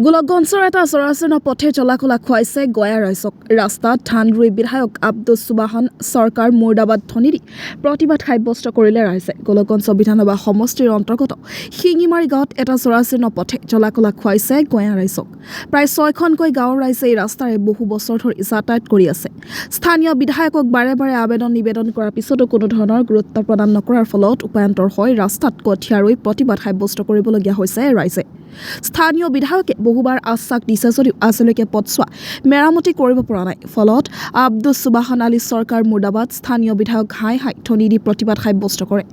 গোলকগঞ্জৰ এটা চৰাচৰ পথে চলাচলা খুৱাইছে গয়া ৰাইজক। ৰাস্তাত ধান ৰুই বিধায়ক আব্দুছ সুবাহান চৰকাৰ মুৰ্দাবাদ ধ্বনি দি প্ৰতিবাদ সাব্যস্ত কৰিলে ৰাইজে। গোলকগঞ্জ বিধানসভা সমষ্টিৰ অন্তৰ্গত শিঙিমাৰী গাঁৱত এটা চৰাচৰ পথে চলাচলা খুৱাইছে গয়া ৰাইজক। প্ৰায় 6খনকৈ গাঁৱৰ ৰাইজে এই ৰাস্তাৰে বহু বছৰ ধৰি যাতায়াত কৰি আছে। স্থানীয় বিধায়কক বাৰে বাৰে নিবেদন কৰাৰ পিছতো কোনো ধৰণৰ গুৰুত্ব প্ৰদান নকৰাৰ ফলত উপায়ন্তৰ হৈ ৰাস্তাত কঠীয়া ৰুই প্ৰতিবাদ সাব্যস্ত কৰিবলগীয়া হৈছে ৰাইজে। স্থানীয় বিধায়কে বহুবাৰ আশ্বাস দিছে যদিও আজিলৈকে পথছোৱা মেৰামতি কৰিব পৰা নাই। ফলত আব্দুছ সুবাহান আলী চৰকাৰ মুৰ্দাবাদ স্থানীয় বিধায়ক হাই ধ্বনি দি প্ৰতিবাদ সাব্যস্ত কৰে।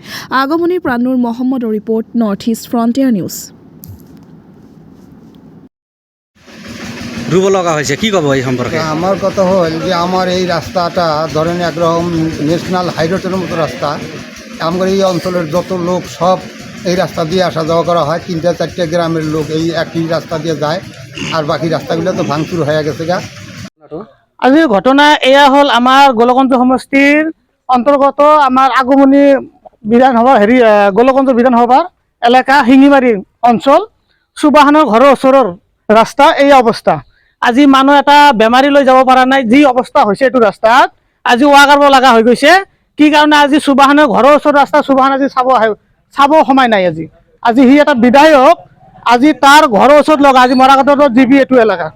আগমনীৰ প্ৰাণুৰ মহম্মদৰ report, north east frontier news. রুব লগা হয়েছে কি কব এই সম্পর্কে? আমার কথা হল যে আমার এই রাস্তাটা ধরেন একরকম ন্যাশনাল হাইরোডের মতো রাস্তা। আমার এই অঞ্চলের যত লোক সব এই রাস্তা দিয়ে আসা যাওয়া করা হয়। 3-4 গ্রামের লোক এই একই রাস্তা দিয়ে যায়, আর বাকি রাস্তাগুলো তো ভাঙচুর হয়ে গেছে গা। আজিৰ ঘটনা এয়া হল আমাৰ গোলকগঞ্জ সমষ্টিৰ অন্তৰ্গত আমাৰ আগমনী বিধানসভা গোলকগঞ্জ বিধানসভাৰ এলেকা শিঙিমাৰী অঞ্চল সুবাহানৰ ঘৰৰ ওচৰৰ ৰাস্তা এই অৱস্থা। আজি মানুহ এটা বেমাৰী লৈ যাব পৰা নাই, যি অৱস্থা হৈছে এইটো ৰাস্তাত আজি ৱা কৰিব লগা হৈ গৈছে। কি কাৰণে আজি সুবাহানৰ ঘৰৰ ওচৰৰ ৰাস্তা সুবাহান আজি চাব সময় নাই। আজি সি এটা বিধায়ক, আজি তাৰ ঘৰৰ ওচৰত লগা আজি মৰাঘাটৰ জিবি এইটো এলেকা।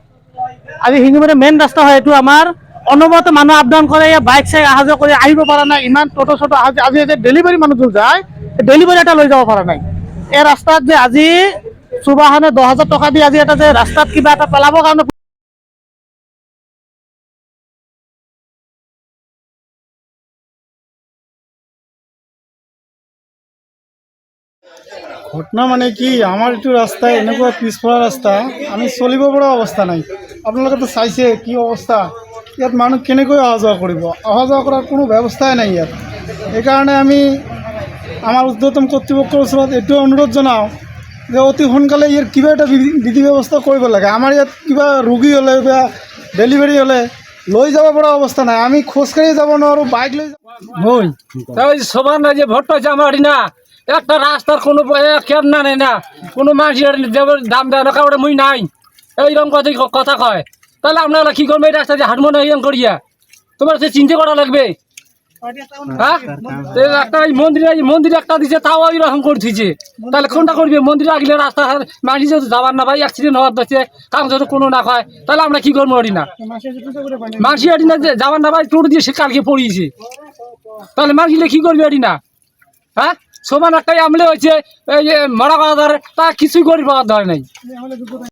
আজি শিঙিমাৰী মেইন ৰাস্তা হয় এইটো। আমাৰ অনবৰত মানুহ আপ ডাউন কৰে, বাইক চাইক অহা যোৱা কৰি আহিব পৰা নাই। ইমান টোটো চটো আজি ডেলিভাৰী মানুহবোৰ যায়, ডেলিভাৰী এটা লৈ যাব পৰা নাই। এই ৰাস্তাত যে আজি সুবাহানে 10,000 টকা দি আজি এটা যে ৰাস্তাত কিবা এটা পেলাবৰ কাৰণে ঘটনা মানে কি, আমাৰ এইটো ৰাস্তা এনেকুৱা পিছপৰা ৰাস্তা, আমি চলিব পৰা অৱস্থা নাই। আপোনালোকে তো চাইছে কি অৱস্থা। ইয়াত মানুহ কেনেকৈ অহা যোৱা কৰিব? অহা যোৱা কৰাৰ কোনো ব্যৱস্থাই নাই ইয়াত। সেইকাৰণে আমি আমাৰ ঊৰ্ধ্বতম কৰ্তৃপক্ষৰ ওচৰত এইটো অনুৰোধ জনাওঁ যে অতি সোনকালে ইয়াৰ কিবা এটা বিধি ব্যৱস্থা কৰিব লাগে। আমাৰ ইয়াত কিবা ৰোগী হ'লে বা ডেলিভাৰী হ'লে লৈ যাব পৰা অৱস্থা নাই। আমি খোজকাঢ়ি যাব নোৱাৰোঁ, বাইক লৈ সবার না যে ভোট পাইছে আমার না একটা রাস্তার কোনো কেয়ার না নেই না, কোনো মানুষের দাম দেয় না, কারণে মুই নাই এইরকম কথা কয়। তাহলে আপনারা কি করবে? এই রাস্তা দিয়ে হাঁটবো না এরকম করিয়া? তোমার সে চিন্তা করা লাগবে। হ্যাঁ, একটা মন্দিরে একটা দিচ্ছে, তাও এইরকম করতেছে। তাহলে কোনটা করবে? মন্দিরে আগলে রাস্তা মানুষ যদি যাবার না ভাই, অ্যাক্সিডেন্ট হওয়ার দিচ্ছে, কারণ যদি কোনো না হয়, তাহলে আমরা কি করবো? না মানুষ না যাবার না ভাই, টোটো দিয়ে সে কালকে পড়িয়েছে, তাহলে মানুষগুলো কি করবে? না হ্যাঁ, সমান একটাই আমলে হয়েছে, এই মরা করা ধরে তা কিছুই করি পাওয়ার ধরে নাই।